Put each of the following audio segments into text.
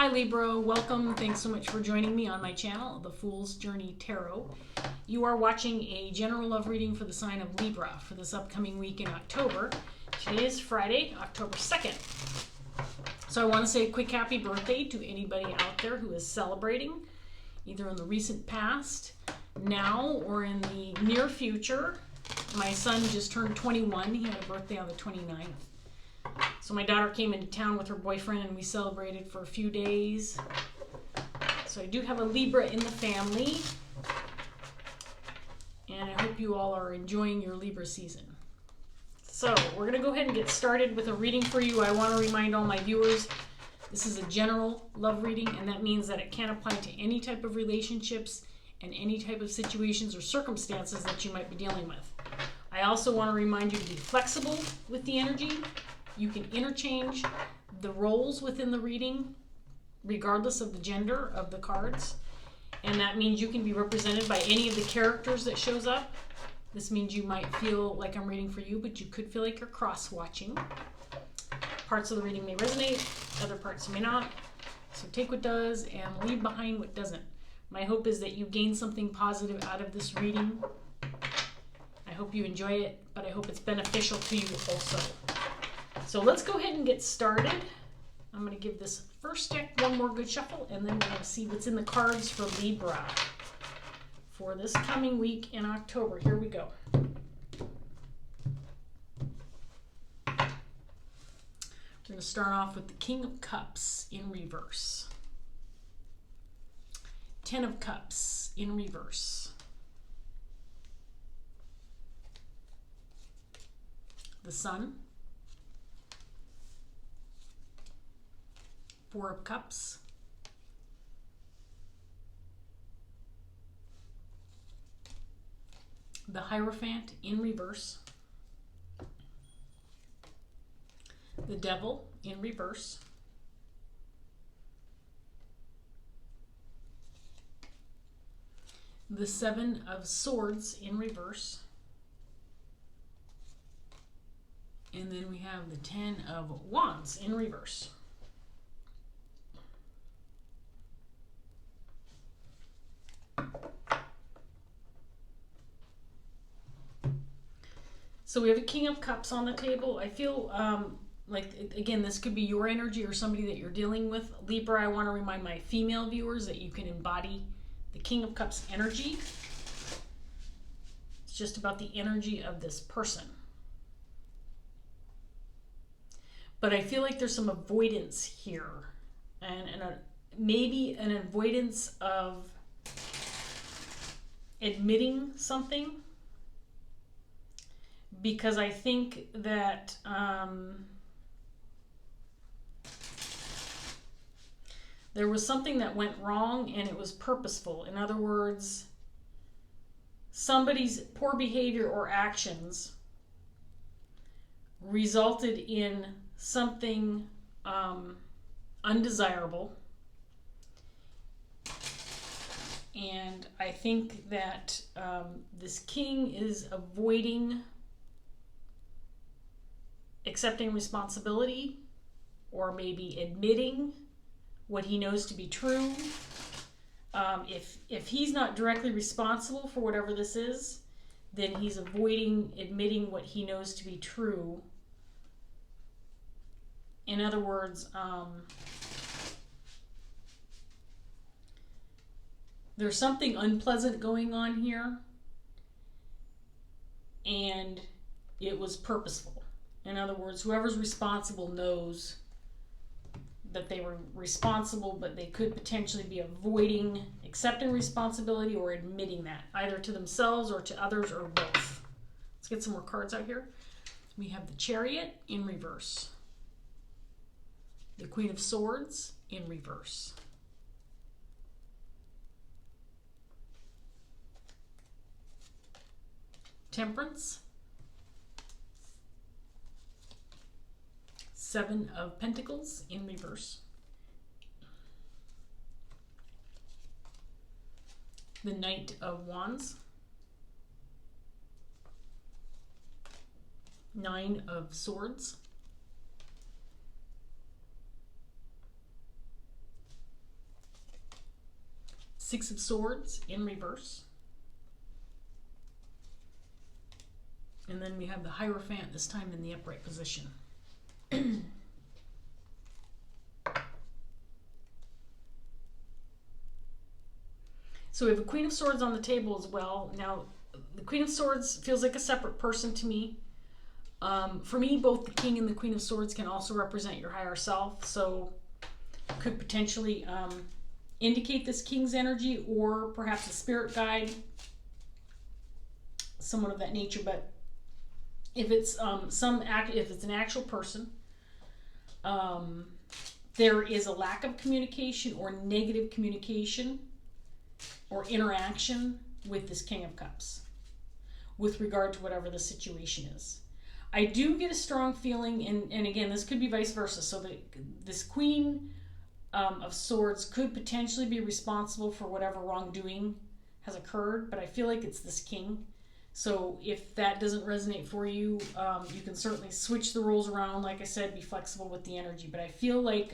Hi Libra, welcome. Thanks so much for joining me on my channel, The Fool's Journey Tarot. You are watching a general love reading for the sign of Libra for this upcoming week in October. Today is Friday, October 2nd. So I want to say a quick happy birthday to anybody out there who is celebrating, either in the recent past, now, or in the near future. My son just turned 21. He had a birthday on the 29th. So my daughter came into town with her boyfriend and we celebrated for a few days. So I do have a Libra in the family. And I hope you all are enjoying your Libra season. So we're going to go ahead and get started with a reading for you. I want to remind all my viewers, this is a general love reading, and that means that it can apply to any type of relationships and any type of situations or circumstances that you might be dealing with. I also want to remind you to be flexible with the energy. You can interchange the roles within the reading, regardless of the gender of the cards. And that means you can be represented by any of the characters that shows up. This means you might feel like I'm reading for you, but you could feel like you're cross-watching. Parts of the reading may resonate, other parts may not. So take what does and leave behind what doesn't. My hope is that you gain something positive out of this reading. I hope you enjoy it, but I hope it's beneficial to you also. So let's go ahead and get started. I'm going to give this first deck one more good shuffle, and then we're going to see what's in the cards for Libra for this coming week in October. Here we go. We're going to start off with the King of Cups in reverse. 10 of Cups in reverse. The Sun. 4 of Cups. The Hierophant in reverse. The Devil in reverse. The 7 of Swords in reverse. And then we have the 10 of Wands in reverse. So we have a King of Cups on the table. I feel like, again, this could be your energy or somebody that you're dealing with. Libra, I want to remind my female viewers that you can embody the King of Cups energy. It's just about the energy of this person. But I feel like there's some avoidance here. And maybe an avoidance of admitting something. Because I think that there was something that went wrong and it was purposeful. In other words, somebody's poor behavior or actions resulted in something undesirable. And I think that this king is avoiding accepting responsibility, or maybe admitting what he knows to be true. If he's not directly responsible for whatever this is, then he's avoiding admitting what he knows to be true. In other words, there's something unpleasant going on here, and it was purposeful. In other words, whoever's responsible knows that they were responsible, but they could potentially be avoiding accepting responsibility or admitting that, either to themselves or to others, or both. Let's get some more cards out here. We have the Chariot in reverse. The Queen of Swords in reverse. Temperance. 7 of Pentacles in reverse. The Knight of Wands. 9 of Swords. Six of Swords in reverse. And then we have the Hierophant, this time in the upright position. So we have a Queen of Swords on the table as well. Now, the Queen of Swords feels like a separate person to me. For me, both the King and the Queen of Swords can also represent your higher self. So could potentially indicate this King's energy, or perhaps a spirit guide, someone of that nature. But if it's if it's an actual person, there is a lack of communication or negative communication or interaction with this King of Cups with regard to whatever the situation is. I do get a strong feeling, and again, this could be vice versa. So this Queen of Swords could potentially be responsible for whatever wrongdoing has occurred, but I feel like it's this King. So if that doesn't resonate for you, you can certainly switch the roles around. Like I said, be flexible with the energy. But I feel like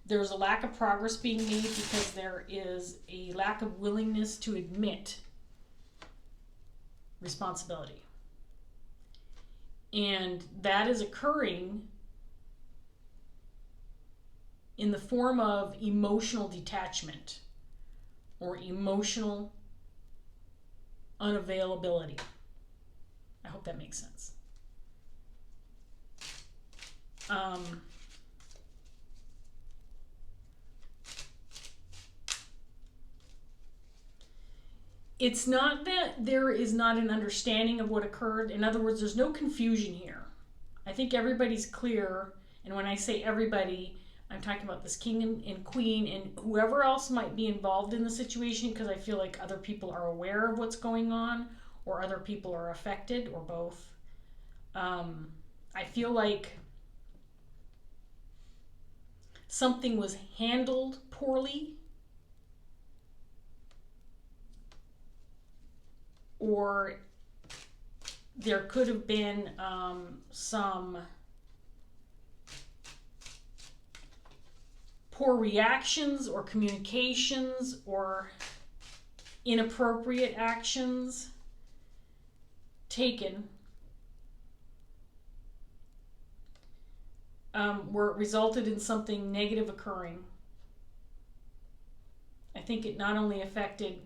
there's a lack of progress being made because there is a lack of willingness to admit responsibility. And that is occurring in the form of emotional detachment or emotional unavailability. I hope that makes sense. It's not that there is not an understanding of what occurred. In other words, there's no confusion here. I think everybody's clear. And when I say everybody, I'm talking about this King and Queen and whoever else might be involved in the situation, because I feel like other people are aware of what's going on, or other people are affected, or both. I feel like something was handled poorly, or there could have been some poor reactions or communications or inappropriate actions taken where it resulted in something negative occurring. I think it not only affected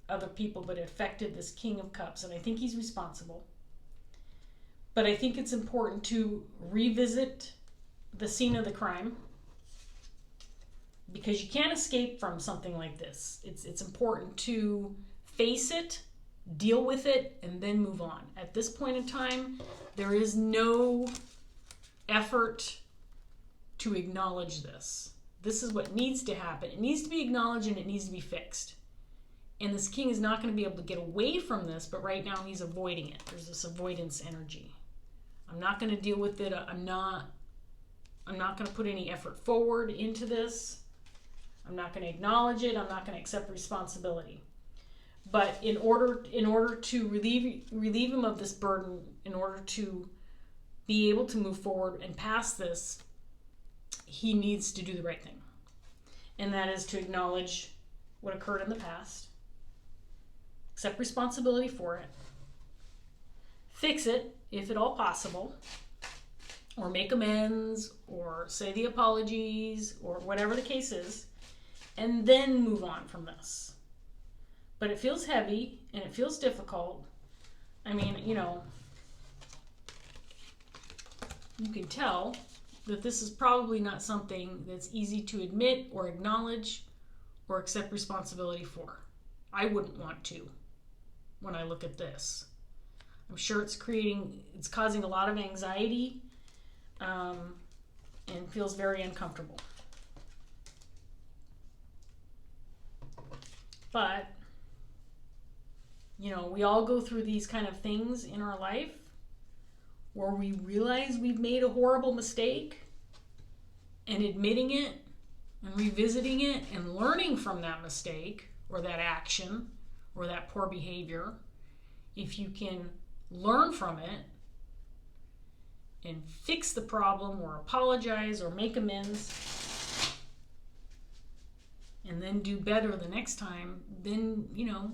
other people, but it affected this King of Cups, and I think he's responsible. But I think it's important to revisit the scene of the crime, because you can't escape from something like this. It's important to face it, deal with it, and then move on. At this point in time, there is no effort to acknowledge this. This is what needs to happen. It needs to be acknowledged and it needs to be fixed. And this King is not going to be able to get away from this, but right now he's avoiding it. There's this avoidance energy. I'm not going to deal with it. I'm not going to put any effort forward into this. I'm not going to acknowledge it. I'm not going to accept responsibility. But in order to relieve him of this burden, in order to be able to move forward and past this, he needs to do the right thing. And that is to acknowledge what occurred in the past, accept responsibility for it, fix it if at all possible, or make amends, or say the apologies, or whatever the case is, and then move on from this. But it feels heavy and it feels difficult. I mean, you can tell that this is probably not something that's easy to admit or acknowledge or accept responsibility for. I wouldn't want to when I look at this. I'm sure it's causing a lot of anxiety and feels very uncomfortable. But, we all go through these kind of things in our life where we realize we've made a horrible mistake, and admitting it and revisiting it and learning from that mistake or that action or that poor behavior. If you can learn from it and fix the problem or apologize or make amends and then do better the next time, then, you know,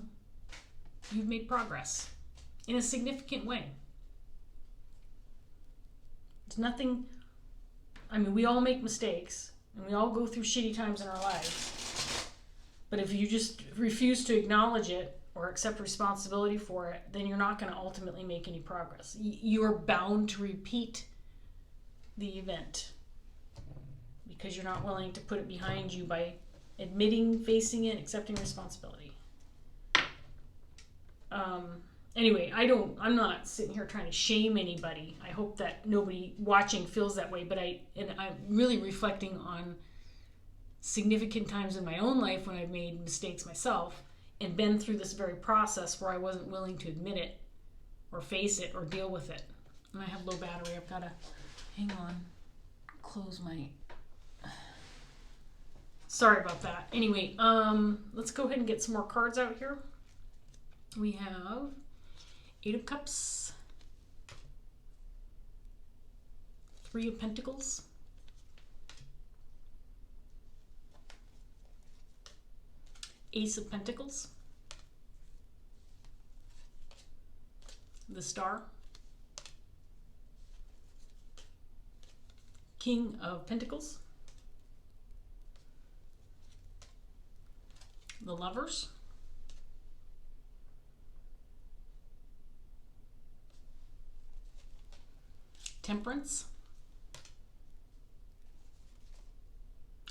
you've made progress in a significant way. It's nothing, I mean, we all make mistakes and we all go through shitty times in our lives. But if you just refuse to acknowledge it or accept responsibility for it, then you're not going to ultimately make any progress. You're bound to repeat the event because you're not willing to put it behind you by admitting, facing it, accepting responsibility. Anyway, I'm not sitting here trying to shame anybody. I hope that nobody watching feels that way, but I'm really reflecting on significant times in my own life when I've made mistakes myself and been through this very process where I wasn't willing to admit it or face it or deal with it. And I have low battery. I've got to, hang on, close my, sorry about that. Anyway, let's go ahead and get some more cards out here. We have 8 of Cups, 3 of Pentacles, Ace of Pentacles, the Star, King of Pentacles, the Lovers, Temperance,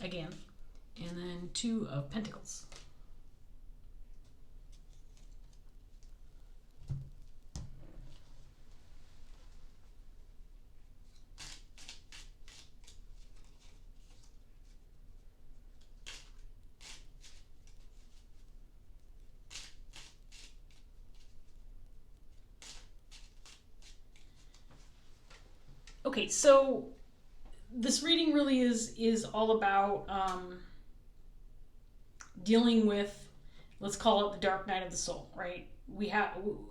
again, and then 2 of Pentacles. Okay, so this reading really is all about dealing with, let's call it the dark night of the soul, right?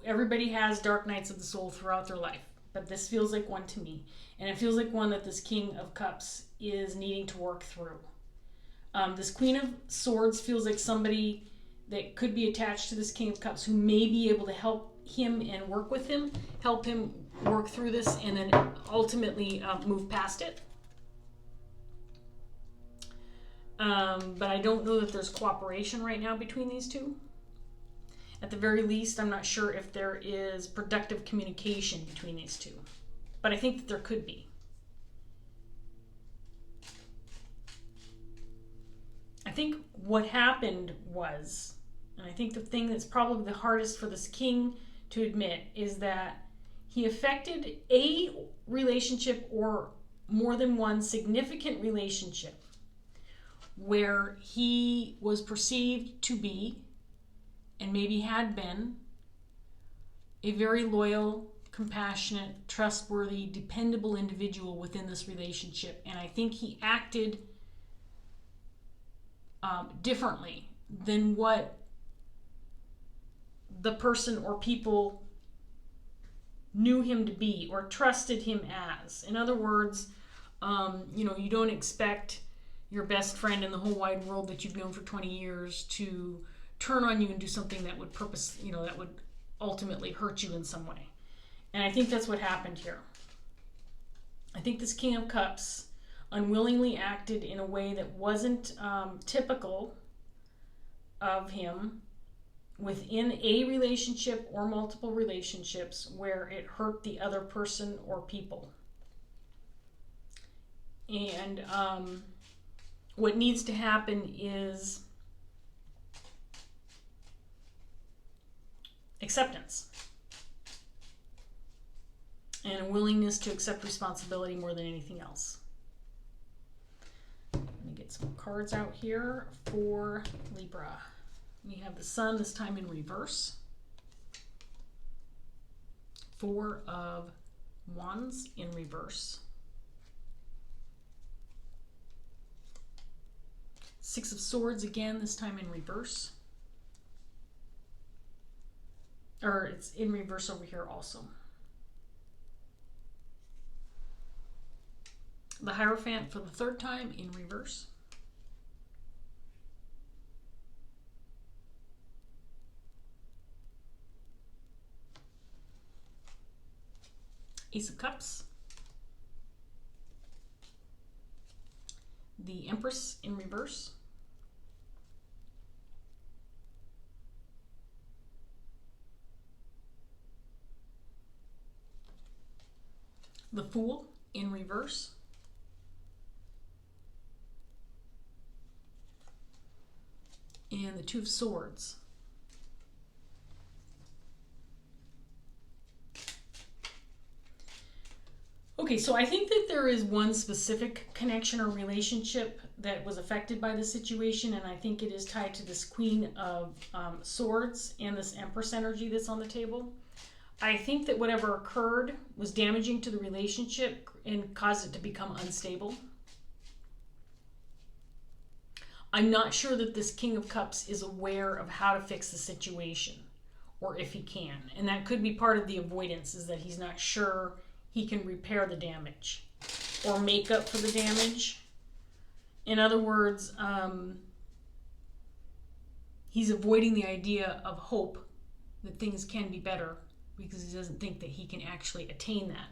Everybody has dark nights of the soul throughout their life, but this feels like one to me, and it feels like one that this King of Cups is needing to work through. This Queen of Swords feels like somebody that could be attached to this King of Cups who may be able to help him and work with him, help him work through this, and then ultimately move past it. But I don't know that there's cooperation right now between these two. At the very least, I'm not sure if there is productive communication between these two. But I think that there could be. I think what happened was, and I think the thing that's probably the hardest for this king to admit, is that he affected a relationship or more than one significant relationship where he was perceived to be, and maybe had been, a very loyal, compassionate, trustworthy, dependable individual within this relationship. And I think he acted differently than what the person or people knew him to be or trusted him as. In other words, you don't expect your best friend in the whole wide world that you've known for 20 years to turn on you and do something that would that would ultimately hurt you in some way. And I think that's what happened here. I think this King of Cups unwillingly acted in a way that wasn't typical of him within a relationship or multiple relationships where it hurt the other person or people. And what needs to happen is acceptance and a willingness to accept responsibility more than anything else. Let me get some cards out here for Libra. We have the Sun, this time in reverse. 4 of Wands in reverse. 6 of Swords again, this time in reverse. Or it's in reverse over here also. The Hierophant for the 3rd time in reverse. Ace of Cups, the Empress in reverse, the Fool in reverse, and the Two of Swords. Okay, so I think that there is one specific connection or relationship that was affected by the situation, and I think it is tied to this Queen of Swords and this Empress energy that's on the table. I think that whatever occurred was damaging to the relationship and caused it to become unstable. I'm not sure that this King of Cups is aware of how to fix the situation, or if he can. And that could be part of the avoidance, is that he's not sure he can repair the damage or make up for the damage. In other words, he's avoiding the idea of hope that things can be better because he doesn't think that he can actually attain that.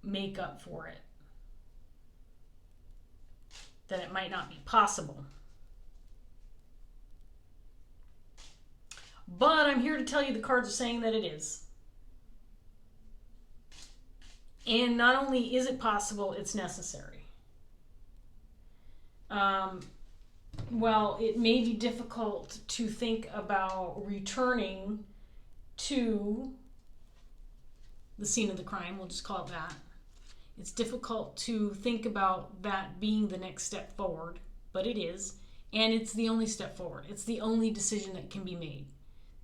Make up for it. That it might not be possible. But I'm here to tell you the cards are saying that it is. And not only is it possible, it's necessary. Well, it may be difficult to think about returning to the scene of the crime, we'll just call it that. It's difficult to think about that being the next step forward, but it is. And it's the only step forward. It's the only decision that can be made.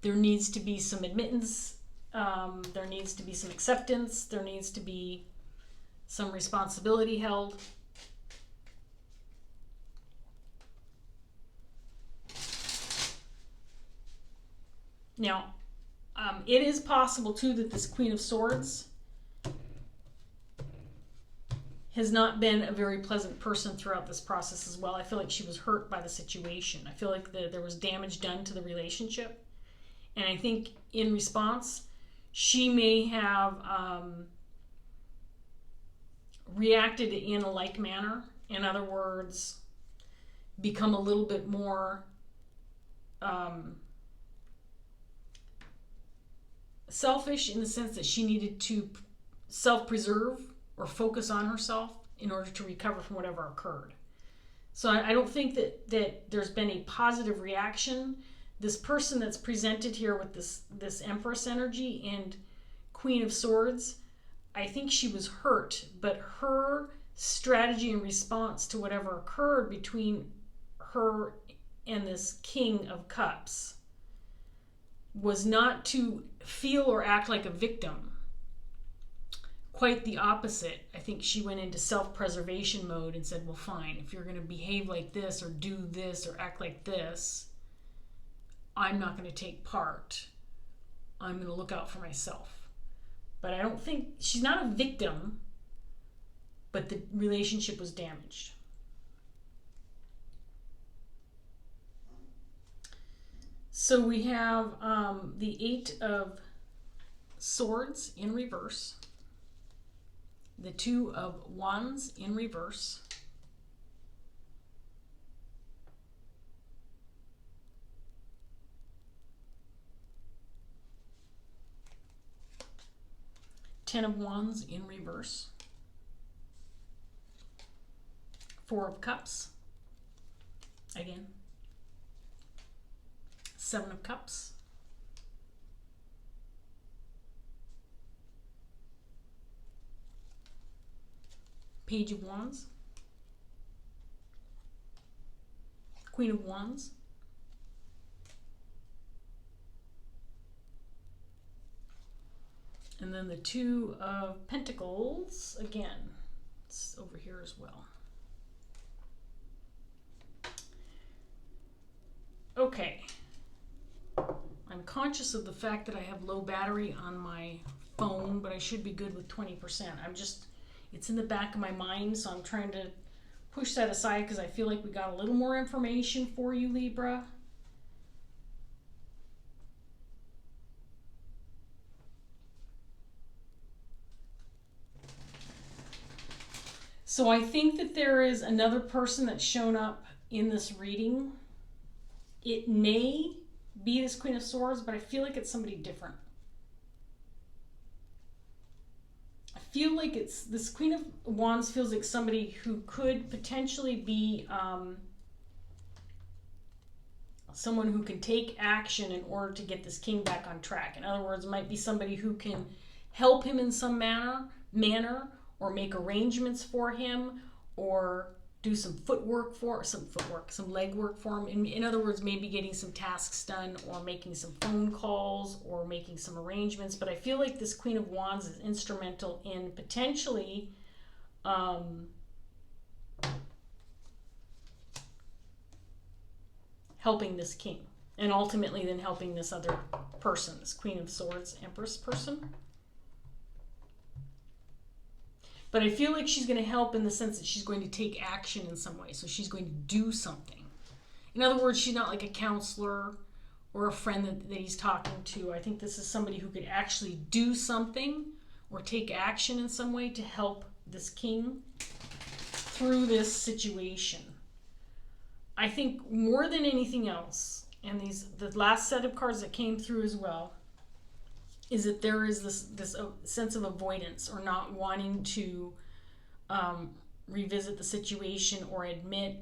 There needs to be some admittance. There needs to be some acceptance. There needs to be some responsibility held. Now, it is possible too that this Queen of Swords has not been a very pleasant person throughout this process as well. I feel like she was hurt by the situation. I feel like there was damage done to the relationship. And I think in response, she may have reacted in a like manner. In other words, become a little bit more selfish in the sense that she needed to self-preserve or focus on herself in order to recover from whatever occurred. So I don't think that there's been a positive reaction. This person that's presented here with this Empress energy and Queen of Swords, I think she was hurt, but her strategy and response to whatever occurred between her and this King of Cups was not to feel or act like a victim. Quite the opposite. I think she went into self-preservation mode and said, well, fine, if you're going to behave like this or do this or act like this, I'm not going to take part. I'm going to look out for myself. But I don't think, she's not a victim, but the relationship was damaged. So we have the Eight of Swords in reverse, the Two of Wands in reverse, Ten of Wands in reverse, Four of Cups, again, Seven of Cups, Page of Wands, Queen of Wands, and then the Two of Pentacles, again, it's over here as well. Okay. I'm conscious of the fact that I have low battery on my phone, but I should be good with 20%. It's in the back of my mind, so I'm trying to push that aside because I feel like we got a little more information for you, Libra. So I think that there is another person that's shown up in this reading. It may be this Queen of Swords, but I feel like it's somebody different. I feel like it's this Queen of Wands feels like somebody who could potentially be someone who can take action in order to get this king back on track. In other words, it might be somebody who can help him in some manner, or make arrangements for him, or do some some legwork for him. In other words, maybe getting some tasks done, or making some phone calls, or making some arrangements. But I feel like this Queen of Wands is instrumental in potentially helping this king, and ultimately then helping this other person, this Queen of Swords Empress person. But I feel like she's going to help in the sense that she's going to take action in some way. So she's going to do something. In other words, she's not like a counselor or a friend that he's talking to. I think this is somebody who could actually do something or take action in some way to help this king through this situation. I think more than anything else, and the last set of cards that came through as well, is that there is this sense of avoidance, or not wanting to revisit the situation or admit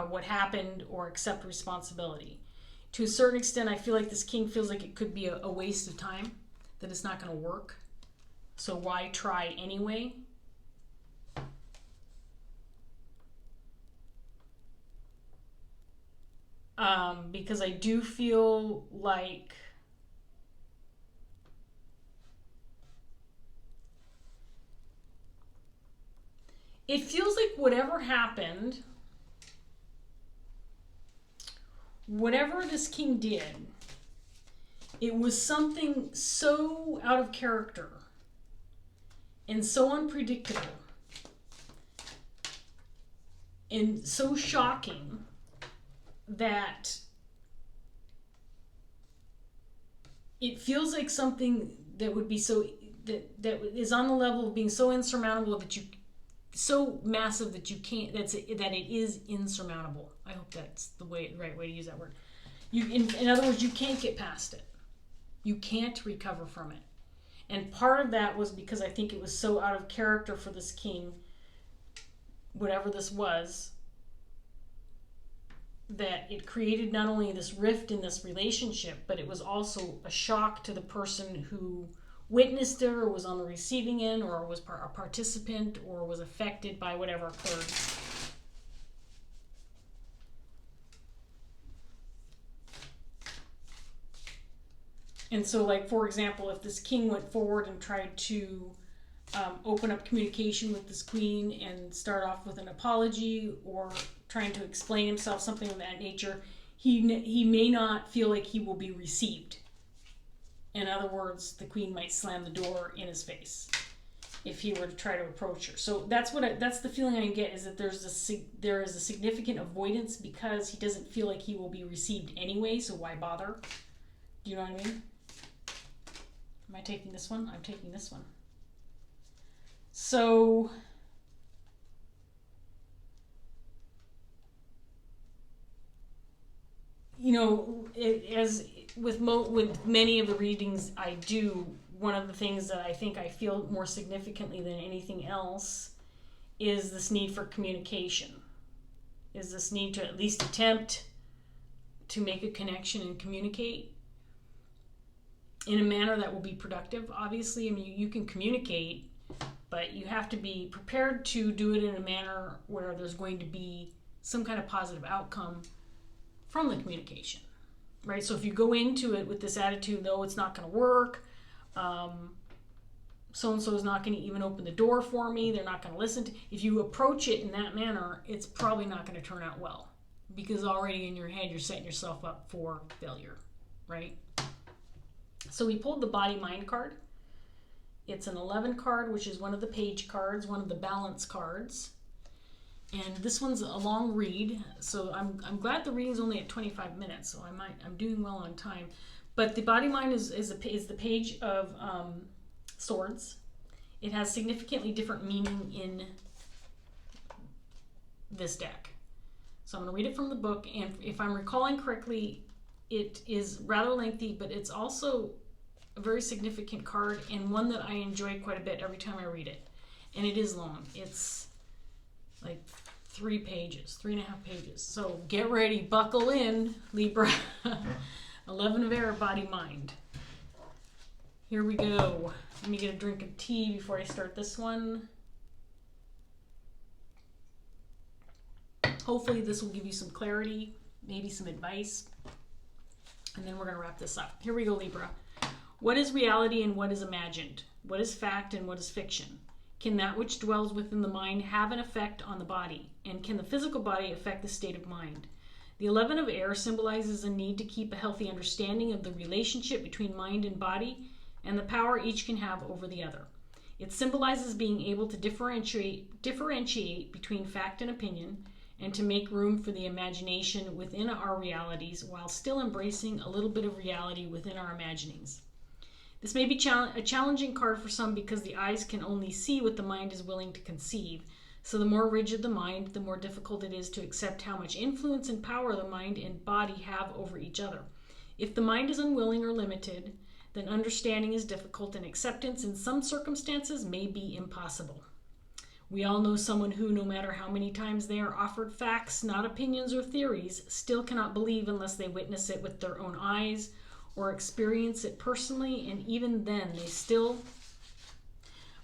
what happened or accept responsibility. To a certain extent, I feel like this king feels like it could be a waste of time, that it's not going to work. So why try anyway? Because I do feel like it feels like whatever happened, whatever this king did, it was something so out of character and so unpredictable and so shocking that it feels like something that would be that is on the level of being so insurmountable, that so massive that you can't, that it is insurmountable. I hope that's the right way to use that word. In other words, you can't get past it. You can't recover from it. And part of that was because I think it was so out of character for this king, whatever this was, that it created not only this rift in this relationship, but it was also a shock to the person who witnessed it, or was on the receiving end, or was a participant, or was affected by whatever occurred. And so, like, for example, if this king went forward and tried to open up communication with this queen and start off with an apology, or trying to explain himself, something of that nature, he may not feel like he will be received. In other words, the queen might slam the door in his face if he were to try to approach her. So that's the feeling I get, is that there is a significant avoidance because he doesn't feel like he will be received anyway, so why bother? Do you know what I mean? Am I taking this one? I'm taking this one. So as with many of the readings I do, one of the things that I think I feel more significantly than anything else is this need for communication, is this need to at least attempt to make a connection and communicate in a manner that will be productive. Obviously, I mean, you can communicate, but you have to be prepared to do it in a manner where there's going to be some kind of positive outcome from the communication, right? So if you go into it with this attitude, no, it's not going to work, so-and-so is not going to even open the door for me, they're not going to listen to, if you approach it in that manner, it's probably not going to turn out well, because already in your head you're setting yourself up for failure, right? So we pulled the body-mind card. It's an 11 card, which is one of the page cards, one of the balance cards. And this one's a long read, so I'm glad the reading's only at 25 minutes, so I'm doing well on time. But the body-mind is the page of swords. It has significantly different meaning in this deck. So I'm going to read it from the book, and if I'm recalling correctly, it is rather lengthy, but it's also a very significant card and one that I enjoy quite a bit every time I read it. And it is long. It's like 3 pages, 3.5 pages. So get ready, buckle in, Libra. 11 of air, body, mind. Here we go. Let me get a drink of tea before I start this one. Hopefully this will give you some clarity, maybe some advice, and then we're going to wrap this up. Here we go, Libra. What is reality and what is imagined? What is fact and what is fiction? Can that which dwells within the mind have an effect on the body? And can the physical body affect the state of mind? The 11 of air symbolizes a need to keep a healthy understanding of the relationship between mind and body and the power each can have over the other. It symbolizes being able to differentiate between fact and opinion, and to make room for the imagination within our realities while still embracing a little bit of reality within our imaginings. This may be a challenging card for some because the eyes can only see what the mind is willing to conceive. So the more rigid the mind, the more difficult it is to accept how much influence and power the mind and body have over each other. If the mind is unwilling or limited, then understanding is difficult and acceptance in some circumstances may be impossible. We all know someone who, no matter how many times they are offered facts, not opinions or theories, still cannot believe unless they witness it with their own eyes or experience it personally, and even then they still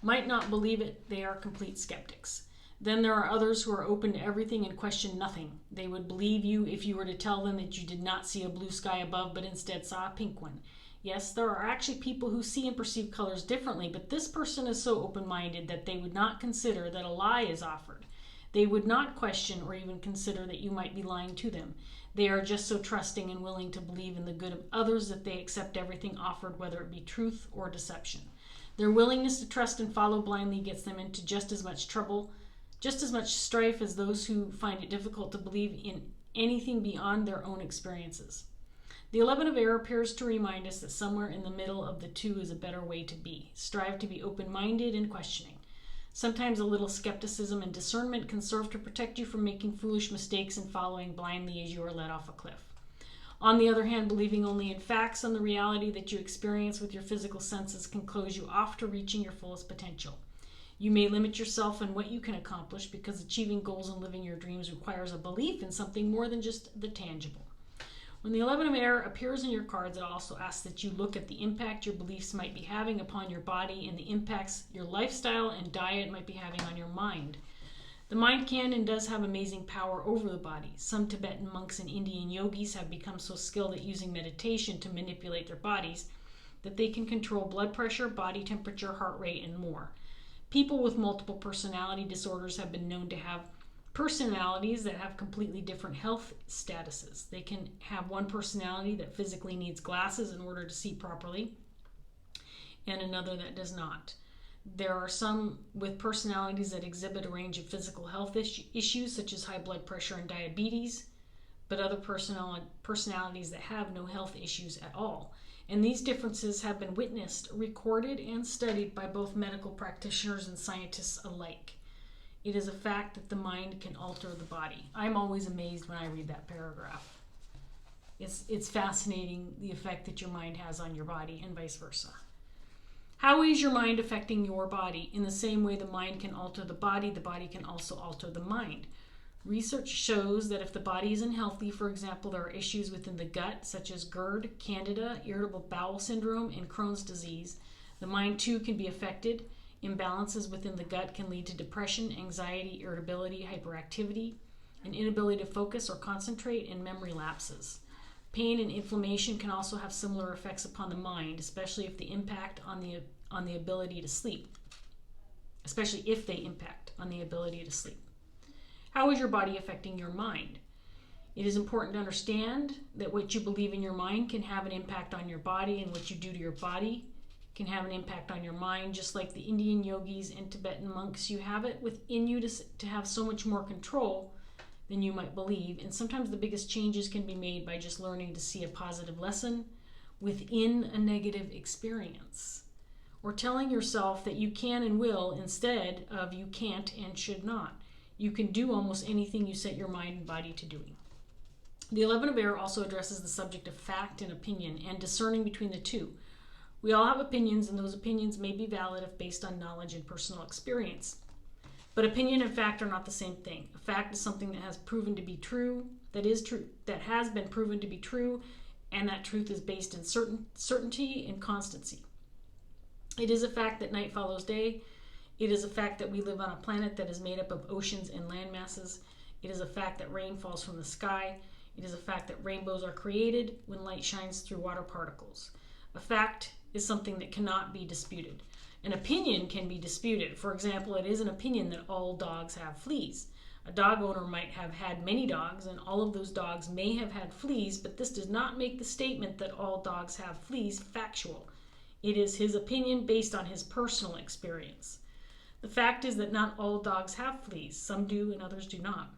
might not believe it. They are complete skeptics. Then there are others who are open to everything and question nothing. They would believe you if you were to tell them that you did not see a blue sky above but instead saw a pink one. Yes, there are actually people who see and perceive colors differently, but this person is so open-minded that they would not consider that a lie is offered. They would not question or even consider that you might be lying to them. They are just so trusting and willing to believe in the good of others that they accept everything offered, whether it be truth or deception. Their willingness to trust and follow blindly gets them into just as much trouble, just as much strife as those who find it difficult to believe in anything beyond their own experiences. The 11 of air appears to remind us that somewhere in the middle of the two is a better way to be. Strive to be open-minded and questioning. Sometimes a little skepticism and discernment can serve to protect you from making foolish mistakes and following blindly as you are led off a cliff. On the other hand, believing only in facts and the reality that you experience with your physical senses can close you off to reaching your fullest potential. You may limit yourself in what you can accomplish because achieving goals and living your dreams requires a belief in something more than just the tangible. When the 11 of air appears in your cards, it also asks that you look at the impact your beliefs might be having upon your body and the impacts your lifestyle and diet might be having on your mind. The mind can and does have amazing power over the body. Some Tibetan monks and Indian yogis have become so skilled at using meditation to manipulate their bodies that they can control blood pressure, body temperature, heart rate, and more. People with multiple personality disorders have been known to have personalities that have completely different health statuses. They can have one personality that physically needs glasses in order to see properly, and another that does not. There are some with personalities that exhibit a range of physical health issues such as high blood pressure and diabetes, but other personalities that have no health issues at all. And these differences have been witnessed, recorded, and studied by both medical practitioners and scientists alike. It is a fact that the mind can alter the body. I'm always amazed when I read that paragraph. It's fascinating the effect that your mind has on your body and vice versa. How is your mind affecting your body? In the same way the mind can alter the body can also alter the mind. Research shows that if the body is unhealthy, for example, there are issues within the gut such as GERD, Candida, irritable bowel syndrome, and Crohn's disease. The mind too can be affected. Imbalances within the gut can lead to depression, anxiety, irritability, hyperactivity, an inability to focus or concentrate, and memory lapses. Pain and inflammation can also have similar effects upon the mind, especially if they impact on the ability to sleep. How is your body affecting your mind? It is important to understand that what you believe in your mind can have an impact on your body, and what you do to your body can have an impact on your mind. Just like the Indian yogis and Tibetan monks, you have it within you to have so much more control than you might believe. And sometimes the biggest changes can be made by just learning to see a positive lesson within a negative experience, or telling yourself that you can and will instead of you can't and should not. You can do almost anything you set your mind and body to doing. The 11 of air also addresses the subject of fact and opinion and discerning between the two. We all have opinions, and those opinions may be valid if based on knowledge and personal experience. But opinion and fact are not the same thing. A fact is something that has proven to be true, that has been proven to be true, and that truth is based in certainty and constancy. It is a fact that night follows day. It is a fact that we live on a planet that is made up of oceans and land masses. It is a fact that rain falls from the sky. It is a fact that rainbows are created when light shines through water particles. A fact is something that cannot be disputed. An opinion can be disputed. For example, it is an opinion that all dogs have fleas. A dog owner might have had many dogs, and all of those dogs may have had fleas, but this does not make the statement that all dogs have fleas factual. It is his opinion based on his personal experience. The fact is that not all dogs have fleas. Some do and others do not.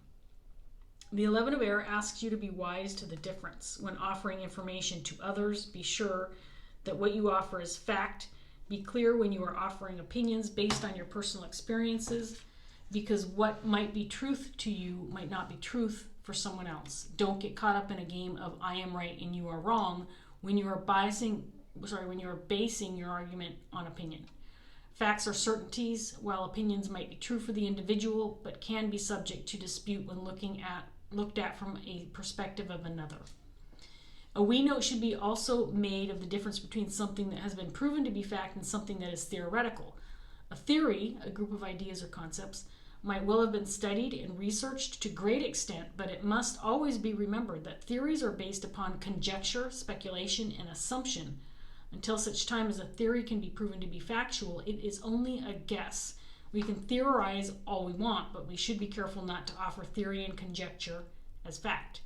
The 11 of air asks you to be wise to the difference. When offering information to others, be sure that what you offer is fact. Be clear when you are offering opinions based on your personal experiences, because what might be truth to you might not be truth for someone else. Don't get caught up in a game of I am right and you are wrong when you are basing your argument on opinion. Facts are certainties, while opinions might be true for the individual, but can be subject to dispute when looked at from a perspective of another. A we note should be also made of the difference between something that has been proven to be fact and something that is theoretical. A theory, a group of ideas or concepts, might well have been studied and researched to great extent, but it must always be remembered that theories are based upon conjecture, speculation, and assumption. Until such time as a theory can be proven to be factual, it is only a guess. We can theorize all we want, but we should be careful not to offer theory and conjecture as fact.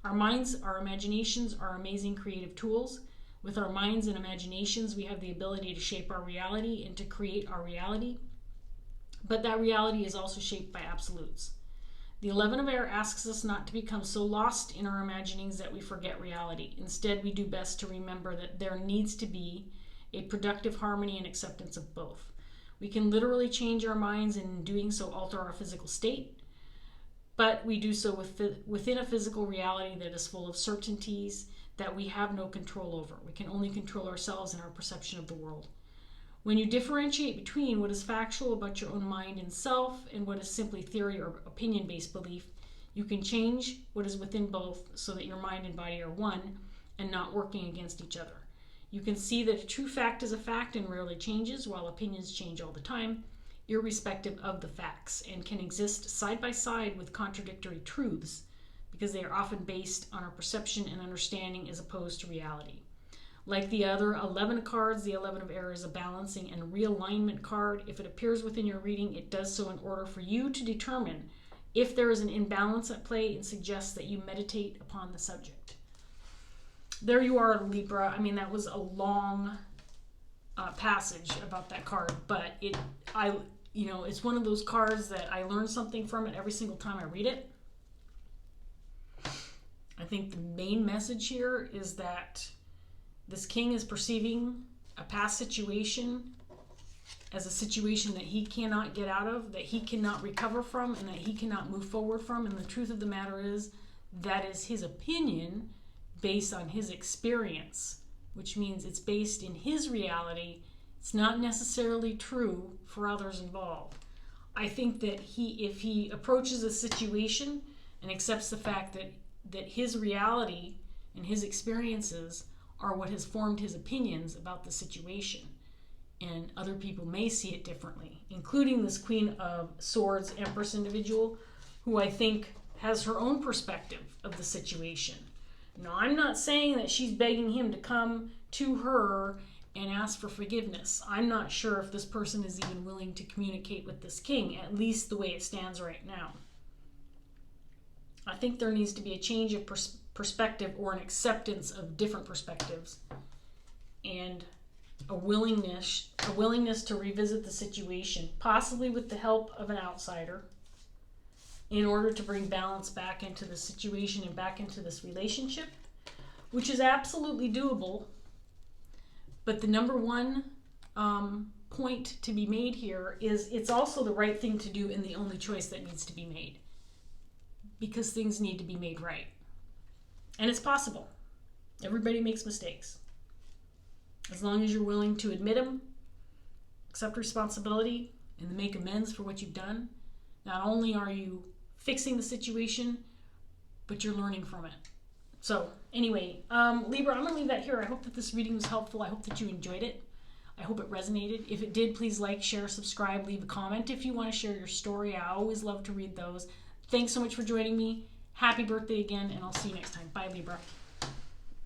Our minds, our imaginations are amazing creative tools. With our minds and imaginations, we have the ability to shape our reality and to create our reality. But that reality is also shaped by absolutes. The 11 of air asks us not to become so lost in our imaginings that we forget reality. Instead, we do best to remember that there needs to be a productive harmony and acceptance of both. We can literally change our minds and in doing so alter our physical state, but we do so within a physical reality that is full of certainties that we have no control over. We can only control ourselves and our perception of the world. When you differentiate between what is factual about your own mind and self and what is simply theory or opinion-based belief, you can change what is within both so that your mind and body are one and not working against each other. You can see that a true fact is a fact and rarely changes, while opinions change all the time, irrespective of the facts, and can exist side by side with contradictory truths because they are often based on our perception and understanding as opposed to reality. Like the other 11 cards, the 11 of air is a balancing and realignment card. If it appears within your reading, it does so in order for you to determine if there is an imbalance at play and suggests that you meditate upon the subject. There you are, Libra. I mean, that was a long passage about that card, but it's one of those cards that I learn something from it every single time I read it. I think the main message here is that this king is perceiving a past situation as a situation that he cannot get out of, that he cannot recover from, and that he cannot move forward from. And the truth of the matter is, that is his opinion based on his experience, which means it's based in his reality. It's not necessarily true for others involved. I think that if he approaches a situation and accepts the fact that his reality and his experiences are what has formed his opinions about the situation, and other people may see it differently, including this Queen of Swords Empress individual, who I think has her own perspective of the situation. Now, I'm not saying that she's begging him to come to her and ask for forgiveness. I'm not sure if this person is even willing to communicate with this king, at least the way it stands right now. I think there needs to be a change of perspective or an acceptance of different perspectives, and a willingness to revisit the situation, possibly with the help of an outsider, in order to bring balance back into the situation and back into this relationship, which is absolutely doable. But the number one point to be made here is it's also the right thing to do and the only choice that needs to be made, because things need to be made right. And it's possible. Everybody makes mistakes. As long as you're willing to admit them, accept responsibility, and make amends for what you've done, not only are you fixing the situation, but you're learning from it. So anyway, Libra, I'm going to leave that here. I hope that this reading was helpful. I hope that you enjoyed it. I hope it resonated. If it did, please like, share, subscribe, leave a comment if you want to share your story. I always love to read those. Thanks so much for joining me. Happy birthday again, and I'll see you next time. Bye, Libra.